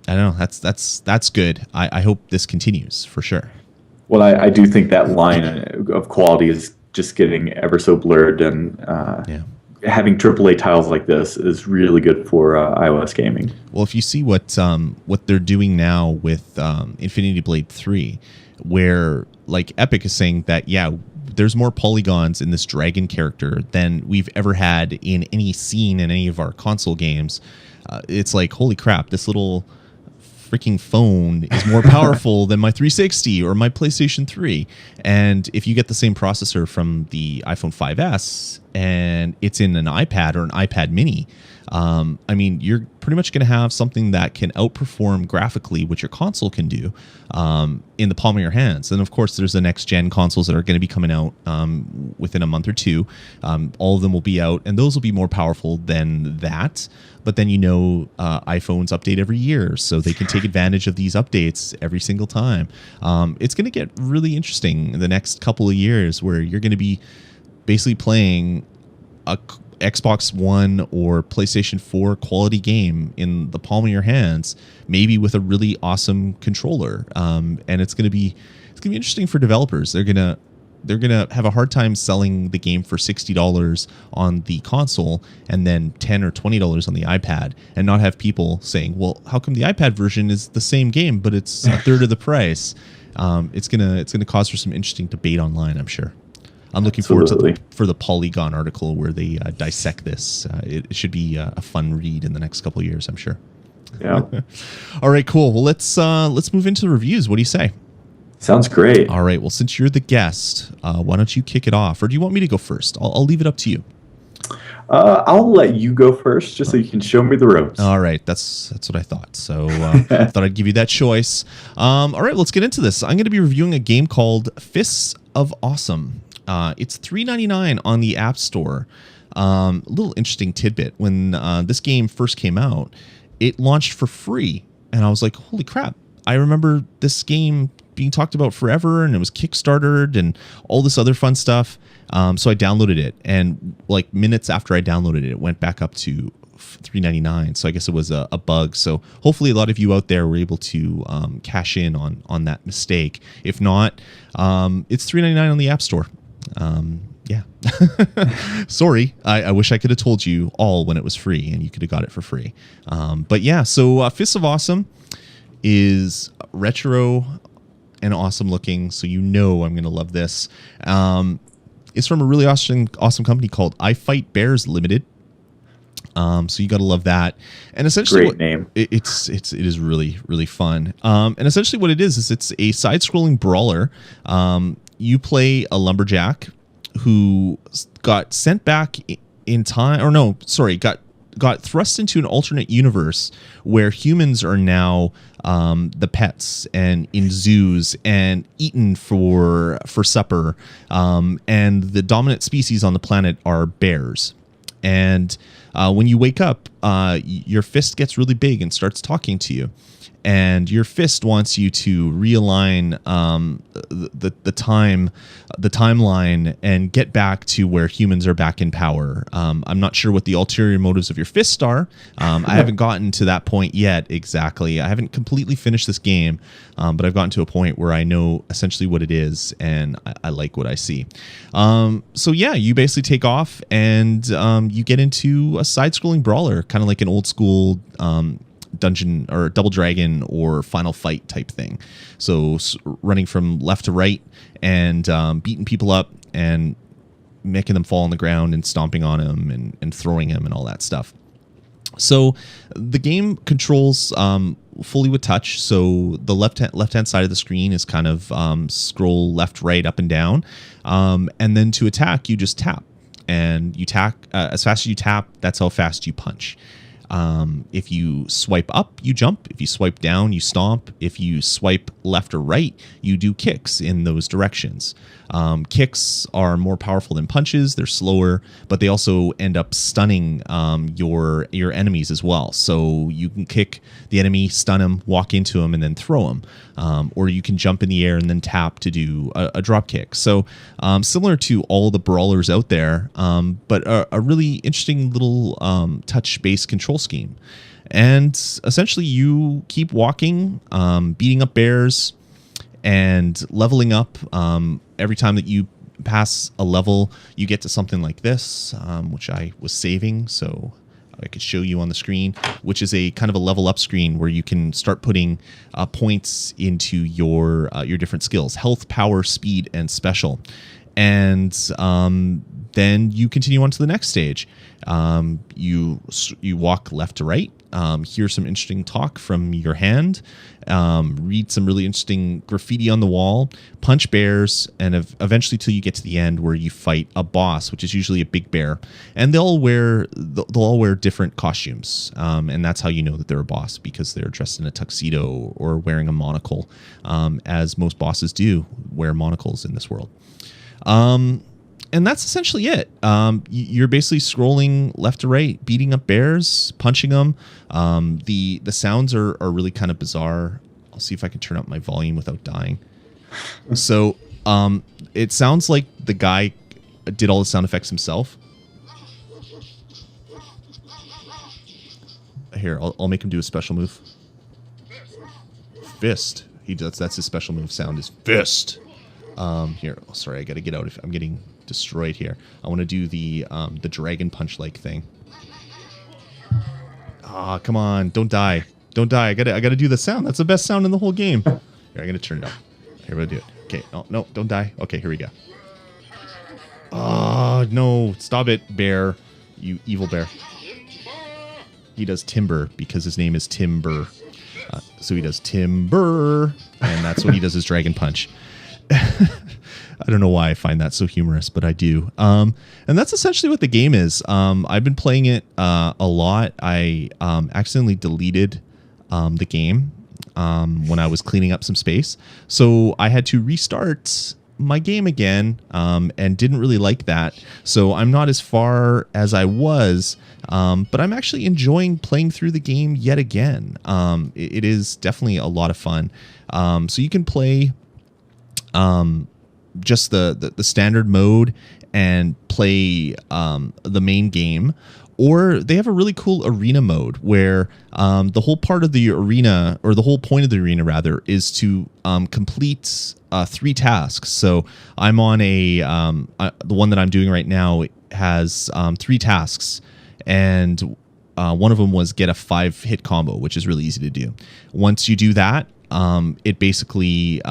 don't know. That's good. I hope this continues for sure.
Well, I do think that line of quality is just getting ever so blurred, and having AAA titles like this is really good for iOS gaming.
Well, if you see what they're doing now with Infinity Blade 3, where like Epic is saying that, there's more polygons in this dragon character than we've ever had in any scene in any of our console games. It's like, holy crap, this little freaking phone is more powerful than my 360 or my PlayStation 3. And if you get the same processor from the iPhone 5S and it's in an iPad or an iPad mini, I mean, you're pretty much going to have something that can outperform graphically what your console can do in the palm of your hands. And of course, there's the next gen consoles that are going to be coming out within a month or two. All of them will be out, and those will be more powerful than that. But then, iPhones update every year, so they can take advantage of these updates every single time. It's going to get really interesting in the next couple of years, where you're going to be basically playing a Xbox One or PlayStation 4 quality game in the palm of your hands, maybe with a really awesome controller. And it's going to be interesting for developers. They're going to have a hard time selling the game for $60 on the console and then $10 or $20 on the iPad, and not have people saying, well, how come the iPad version is the same game, but it's a third of the price? It's going to cause for some interesting debate online, I'm sure. I'm looking forward for the Polygon article where they dissect this. It should be a fun read in the next couple of years, I'm sure.
Yeah.
All right, cool. Well, let's move into the reviews. What do you say?
Sounds great.
All right. Well, since you're the guest, why don't you kick it off? Or do you want me to go first? I'll leave it up to you.
I'll let you go first, just so you can show me the ropes.
All right, that's what I thought. So I thought I'd give you that choice. All right, let's get into this. I'm going to be reviewing a game called Fists of Awesome. It's $3.99 on the App Store. A little interesting tidbit: when this game first came out, it launched for free, and I was like, "Holy crap!" I remember this game being talked about forever, and it was Kickstartered and all this other fun stuff. So I downloaded it, and like minutes after I downloaded it, it went back up to $3.99. So I guess it was a bug. So hopefully a lot of you out there were able to cash in on that mistake. If not, it's $3.99 on the App Store. Yeah. Sorry. I wish I could have told you all when it was free and you could have got it for free. But yeah, so Fists of Awesome is retro and awesome looking. So you know I'm going to love this. It's from a really awesome company called I Fight Bears Limited. So you got to love that. And essentially,
great name.
It is really, really fun. And essentially what it is it's a side-scrolling brawler. You play a lumberjack who got sent back in time, or no, sorry, got thrust into an alternate universe where humans are now the pets and in zoos and eaten for supper. And the dominant species on the planet are bears. And when you wake up, your fist gets really big and starts talking to you. And your fist wants you to realign the timeline and get back to where humans are back in power. I'm not sure what the ulterior motives of your fist are. I haven't gotten to that point yet exactly. I haven't completely finished this game, but I've gotten to a point where I know essentially what it is, and I like what I see. So yeah, you basically take off and you get into a side-scrolling brawler, kind of like an old school dungeon or Double Dragon or Final Fight type thing. So running from left to right and beating people up and making them fall on the ground and stomping on them and throwing them and all that stuff. So the game controls fully with touch. So the left-hand side of the screen is kind of scroll left, right, up and down. And then to attack, you just tap. And you tap as fast as you tap, that's how fast you punch. If you swipe up, you jump. If you swipe down, you stomp. If you swipe left or right, you do kicks in those directions. Kicks are more powerful than punches. They're slower, but they also end up stunning your enemies as well. So you can kick the enemy, stun him, walk into him, and then throw him. Or you can jump in the air and then tap to do a drop kick. So similar to all the brawlers out there, but a really interesting little touch-based control scheme. And essentially you keep walking, beating up bears and leveling up. Every time that you pass a level, you get to something like this, which I was saving so I could show you on the screen, which is a kind of a level up screen where you can start putting points into your different skills: health, power, speed, and special. And then you continue on to the next stage. You walk left to right, hear some interesting talk from your hand, read some really interesting graffiti on the wall, punch bears, and eventually till you get to the end where you fight a boss, which is usually a big bear. And they'll all wear different costumes, and that's how you know that they're a boss, because they're dressed in a tuxedo or wearing a monocle, as most bosses do wear monocles in this world. And that's essentially it. You're basically scrolling left to right, beating up bears, punching them. The sounds are really kind of bizarre. I'll see if I can turn up my volume without dying. So it sounds like the guy did all the sound effects himself. Here, I'll make him do a special move. Fist. That's his special move sound, is fist. Here, sorry, I got to get out. I'm getting destroyed here. I want to do the dragon punch like thing. Ah, come on, don't die, don't die. I gotta do the sound. That's the best sound in the whole game. Here, I'm gonna turn it up. Here, we'll do it. Okay, no, don't die. Okay, here we go. Oh no, stop it, bear, you evil bear. He does timber because his name is Timber. So he does timber, and that's what he does, his dragon punch. I don't know why I find that so humorous, but I do. And that's essentially what the game is. I've been playing it a lot. I accidentally deleted the game when I was cleaning up some space. So I had to restart my game again and didn't really like that. So I'm not as far as I was, but I'm actually enjoying playing through the game yet again. It is definitely a lot of fun. So you can play just the standard mode and play the main game, or they have a really cool arena mode where the whole part of the arena, or the whole point of the arena rather, is to complete 3 tasks. So I'm on the one that I'm doing right now has 3 tasks, and one of them was get a 5-hit combo, which is really easy to do. Once you do that, it basically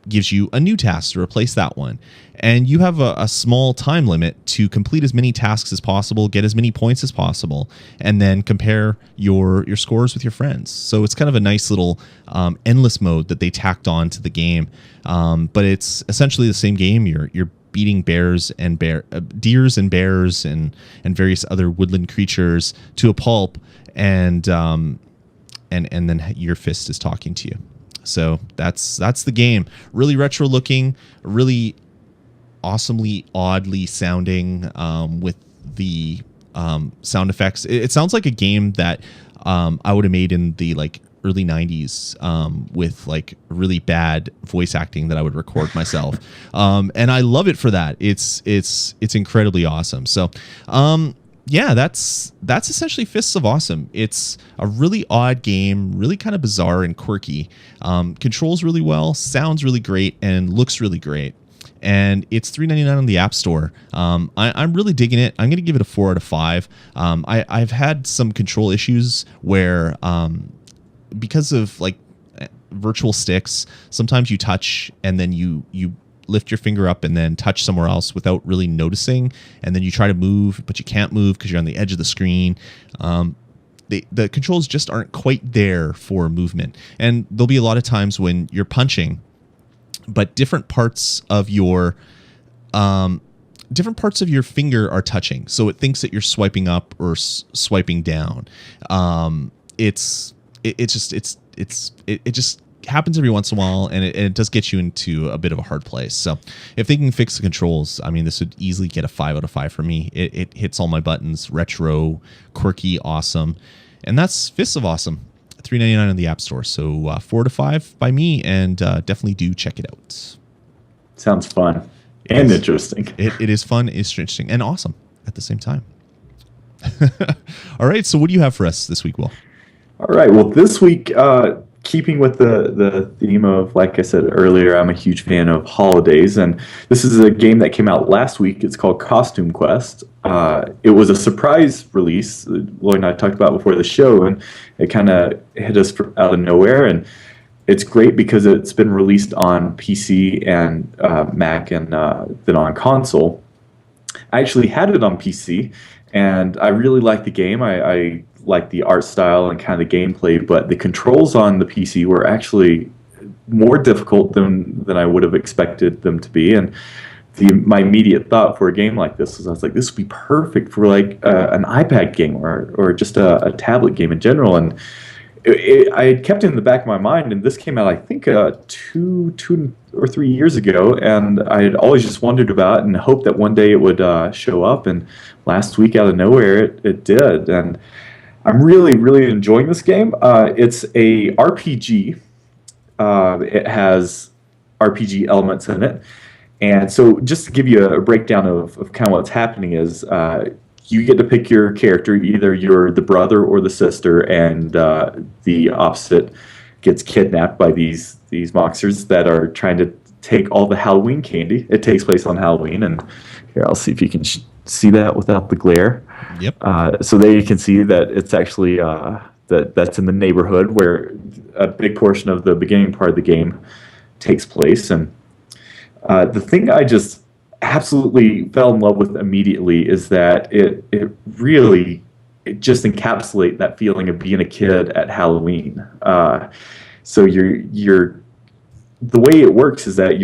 gives you a new task to replace that one. And you have a small time limit to complete as many tasks as possible, get as many points as possible, and then compare your scores with your friends. So it's kind of a nice little endless mode that they tacked on to the game. But it's essentially the same game. You're beating deers and bears and various other woodland creatures to a pulp, and then your fist is talking to you. So that's the game. Really retro looking, really awesomely oddly sounding with the sound effects. It sounds like a game that I would have made in the early 90s with really bad voice acting that I would record myself. And I love it for that. It's incredibly awesome. So yeah, that's essentially Fists of Awesome. It's a really odd game, really kind of bizarre and quirky. Controls really well, sounds really great, and looks really great. And it's $3.99 on the App Store. I'm really digging it. I'm going to give it a 4 out of 5. I've had some control issues where because of virtual sticks, sometimes you touch and then you lift your finger up and then touch somewhere else without really noticing, and then you try to move but you can't move because you're on the edge of the screen. The controls just aren't quite there for movement, and there'll be a lot of times when you're punching but different parts of your finger are touching, so it thinks that you're swiping up or swiping down. It just happens every once in a while, and it does get you into a bit of a hard place. So if they can fix the controls, I mean, this would easily get a 5 out of 5 for me. It hits all my buttons: retro, quirky, awesome. And that's Fists of Awesome, $3.99 in the App Store. So 4 out of 5 by me, and definitely do check it out.
Sounds fun and interesting.
It is fun, it's interesting, and awesome at the same time. All right, so what do you have for us this week, Will?
All right, well, this week, keeping with the theme of, like I said earlier, I'm a huge fan of holidays, and this is a game that came out last week. It's called Costume Quest. It was a surprise release, Lloyd and I talked about before the show, and it kind of hit us out of nowhere, and it's great because it's been released on PC and Mac, and then on console. I actually had it on PC, and I really liked the game. I like the art style and kind of the gameplay, but the controls on the PC were actually more difficult than I would have expected them to be. And my immediate thought for a game like this was, I was like, this would be perfect for an iPad game or just a tablet game in general. And I had kept it in the back of my mind, and this came out, I think, 2 or 3 years ago, and I had always just wondered about it and hoped that one day it would show up. And last week, out of nowhere, it did. And I'm really, really enjoying this game. It's a RPG. It has RPG elements in it. And so just to give you a breakdown of kind of what's happening is you get to pick your character. Either you're the brother or the sister, and the opposite gets kidnapped by these monsters that are trying to take all the Halloween candy. It takes place on Halloween. And here, I'll see if you can see that without the glare.
Yep.
So there you can see that it's actually that's in the neighborhood where a big portion of the beginning part of the game takes place. And the thing I just absolutely fell in love with immediately is that it really just encapsulates that feeling of being a kid at Halloween. So you're the way it works is that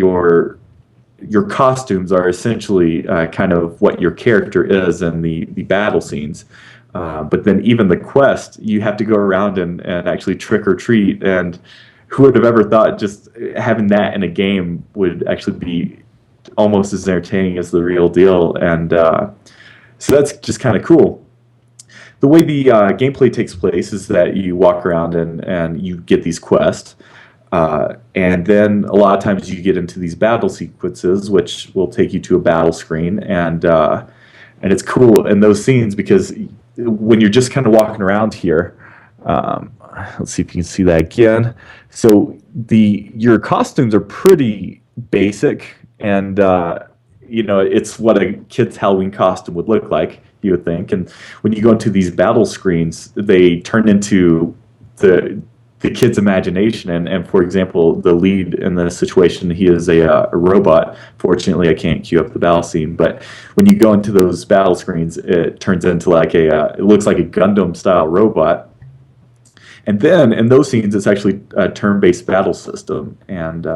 your costumes are essentially kind of what your character is in the battle scenes. But then even the quest, you have to go around and actually trick or treat. And who would have ever thought just having that in a game would actually be almost as entertaining as the real deal? And so that's just kind of cool. The way the gameplay takes place is that you walk around and you get these quests. And then a lot of times you get into these battle sequences, which will take you to a battle screen. And it's cool in those scenes because when you're just kind of walking around here, let's see if you can see that again. So your costumes are pretty basic, and it's what a kid's Halloween costume would look like, you would think. And when you go into these battle screens, they turn into the kid's imagination. And for example, the lead in this situation, he is a robot. Fortunately, I can't queue up the battle scene, but when you go into those battle screens, it turns into like it looks like a Gundam style robot. And then in those scenes, it's actually a turn-based battle system, and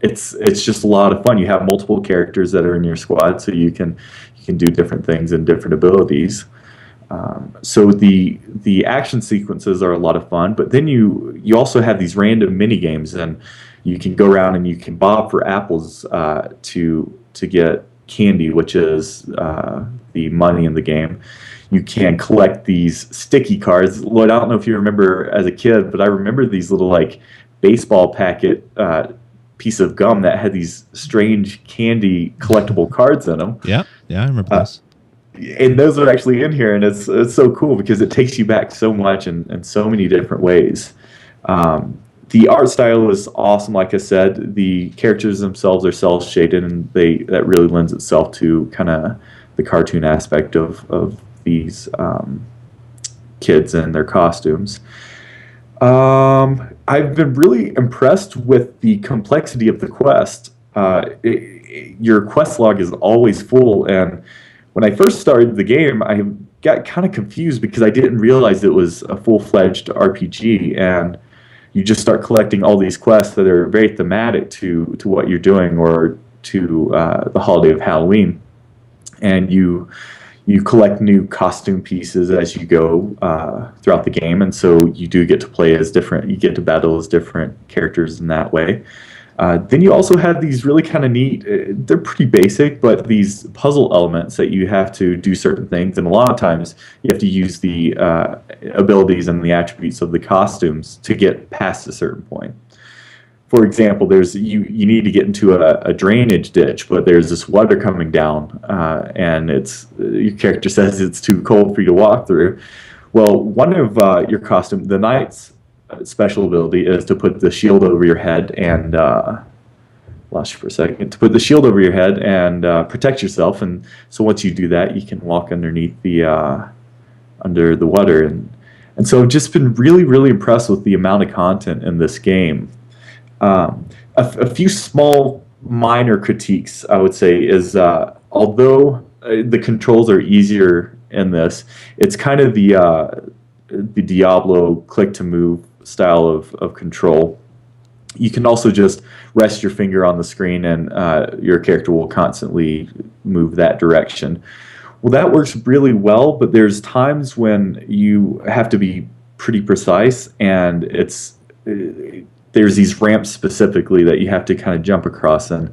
it's just a lot of fun. You have multiple characters that are in your squad, so you can do different things and different abilities. So the action sequences are a lot of fun, but then you also have these random mini games, and you can go around and you can bob for apples to get candy, which is the money in the game. You can collect these sticky cards. Lloyd, I don't know if you remember as a kid, but I remember these little like baseball packet piece of gum that had these strange candy collectible cards in them.
Yeah, I remember those.
And those are actually in here, and it's so cool because it takes you back so much in so many different ways. The art style is awesome, like I said. The characters themselves are cel-shaded, and that really lends itself to kind of the cartoon aspect of these kids and their costumes. I've been really impressed with the complexity of the quest. Your quest log is always full, and when I first started the game, I got kind of confused because I didn't realize it was a full-fledged RPG, and you just start collecting all these quests that are very thematic to what you're doing or to the holiday of Halloween. And you collect new costume pieces as you go throughout the game, and so you do get to play as different, you get to battle as different characters in that way. Then you also have these really kind of neat, they're pretty basic, but these puzzle elements that you have to do certain things, and a lot of times you have to use the abilities and the attributes of the costumes to get past a certain point. For example, you need to get into a drainage ditch, but there's this water coming down, and your character says it's too cold for you to walk through. Well, one of your costume, the knight's special ability is to put the shield over your head and lost you for a second. To put the shield over your head and protect yourself, and so once you do that, you can walk underneath under the water, and so I've just been really, really impressed with the amount of content in this game. A few small minor critiques I would say is although the controls are easier in this, it's kind of the Diablo click to move style of control. You can also just rest your finger on the screen and your character will constantly move that direction. Well, that works really well, but there's times when you have to be pretty precise, and there's these ramps specifically that you have to kind of jump across, and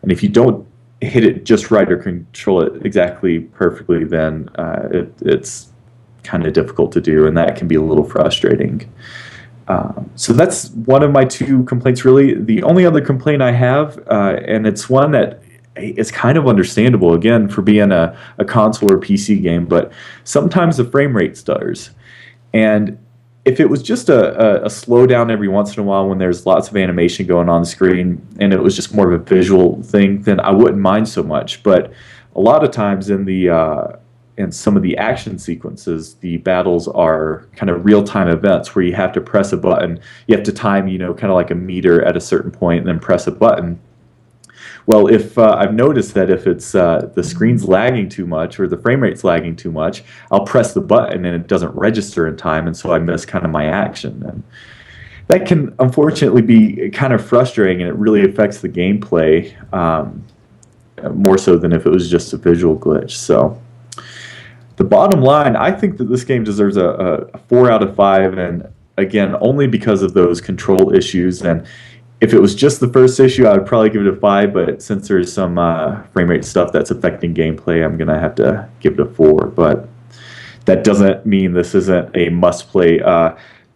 if you don't hit it just right or control it exactly perfectly, then it's kind of difficult to do, and that can be a little frustrating. So that's one of my two complaints, really. The only other complaint I have, and it's one that is kind of understandable, again, for being a console or PC game, but sometimes the frame rate stutters. And if it was just a slowdown every once in a while when there's lots of animation going on the screen and it was just more of a visual thing, then I wouldn't mind so much. But a lot of times in some of the action sequences, the battles are kind of real-time events where you have to press a button. You have to time, kind of like a meter at a certain point and then press a button. Well, if I've noticed that if it's the screen's lagging too much or the frame rate's lagging too much, I'll press the button and it doesn't register in time, and so I miss kind of my action. And that can unfortunately be kind of frustrating, and it really affects the gameplay. more so than if it was just a visual glitch. So the bottom line, I think that this game deserves a 4 out of 5, and again, only because of those control issues. And if it was just the first issue, I would probably give it a 5, but since there's some frame rate stuff that's affecting gameplay, I'm going to have to give it a 4. But that doesn't mean this isn't a must-play.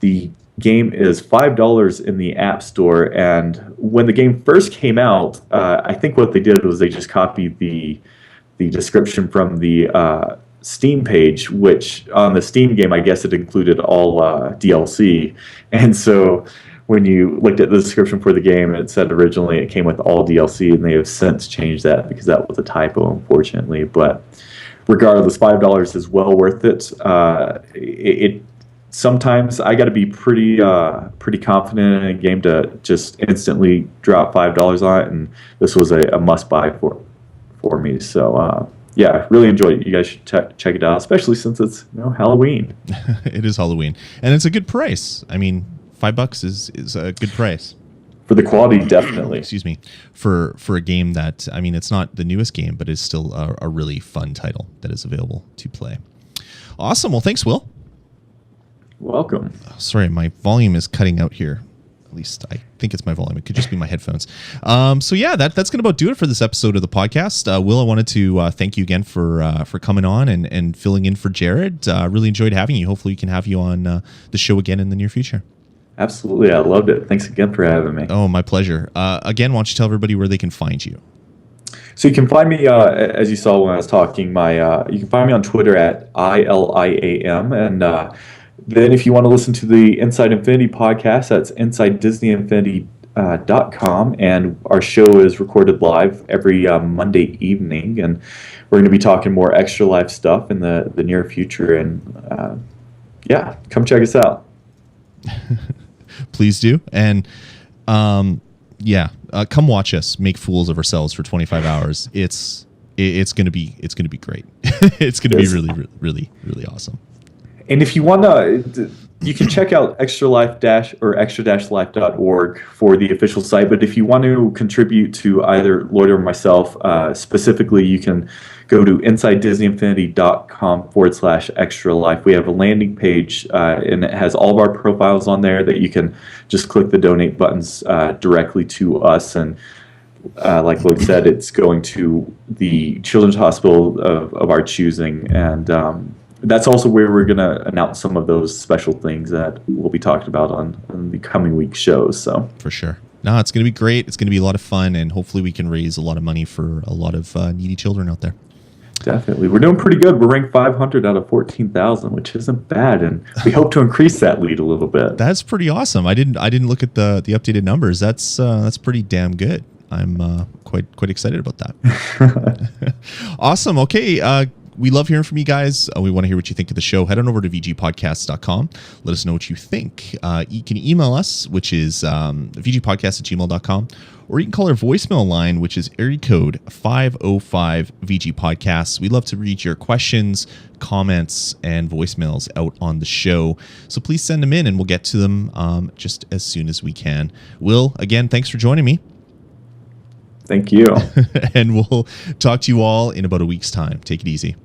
The game is $5 in the App Store, and when the game first came out, I think what they did was they just copied the description from the Steam page, which on the Steam game, I guess it included all DLC. And so when you looked at the description for the game, it said originally it came with all DLC, and they have since changed that because that was a typo, unfortunately. But regardless, $5 is well worth it. It sometimes I got to be pretty confident in a game to just instantly drop $5 on it, and this was a must buy for me. So yeah, really enjoyed it. You guys should check it out, especially since it's Halloween.
It is Halloween, and it's a good price. I mean, $5 is a good price
for the quality, definitely.
Excuse me, for a game that, I mean, it's not the newest game, but is still a really fun title that is available to play. Awesome. Well, thanks, Will.
Welcome.
Sorry, my volume is cutting out here. At least I think it's my volume. It could just be my headphones. So yeah, that's going to about do it for this episode of the podcast. Will, I wanted to thank you again for coming on and filling in for Jared. Really enjoyed having you. Hopefully we can have you on the show again in the near future.
Absolutely. I loved it. Thanks again for having me.
Oh, my pleasure. Again, why don't you tell everybody where they can find you?
So you can find me, as you saw when I was talking, you can find me on Twitter at ILIAM, and then if you want to listen to the Inside Infinity podcast, that's InsideDisneyInfinity.com, and our show is recorded live every Monday evening, and we're going to be talking more Extra Life stuff in the near future, and yeah, come check us out.
Please do. And come watch us make fools of ourselves for 25 hours. It's going to be great. It's going to be really, really, really awesome.
And if you want to, you can check out extra-life.org for the official site. But if you want to contribute to either Lloyd or myself, specifically, you can go to InsideDisneyInfinity.com/extra life. We have a landing page, and it has all of our profiles on there that you can just click the donate buttons directly to us. And like Lloyd said, it's going to the Children's Hospital of our choosing. And that's also where we're going to announce some of those special things that we'll be talking about on the coming week shows. So
for sure. No, it's going to be great. It's going to be a lot of fun, and hopefully we can raise a lot of money for a lot of needy children out there.
Definitely. We're doing pretty good. We're ranked 500 out of 14,000, which isn't bad, and we hope to increase that lead a little bit.
That's pretty awesome. I didn't look at the updated numbers. That's pretty damn good. I'm quite excited about that. Awesome. Okay. We love hearing from you guys. We want to hear what you think of the show. Head on over to vgpodcast.com. Let us know what you think. You can email us, which is vgpodcast@gmail.com, or you can call our voicemail line, which is area code 505-VG-PODCAST. We love to read your questions, comments, and voicemails out on the show. So please send them in, and we'll get to them just as soon as we can. Will, again, thanks for joining me.
Thank you.
And we'll talk to you all in about a week's time. Take it easy.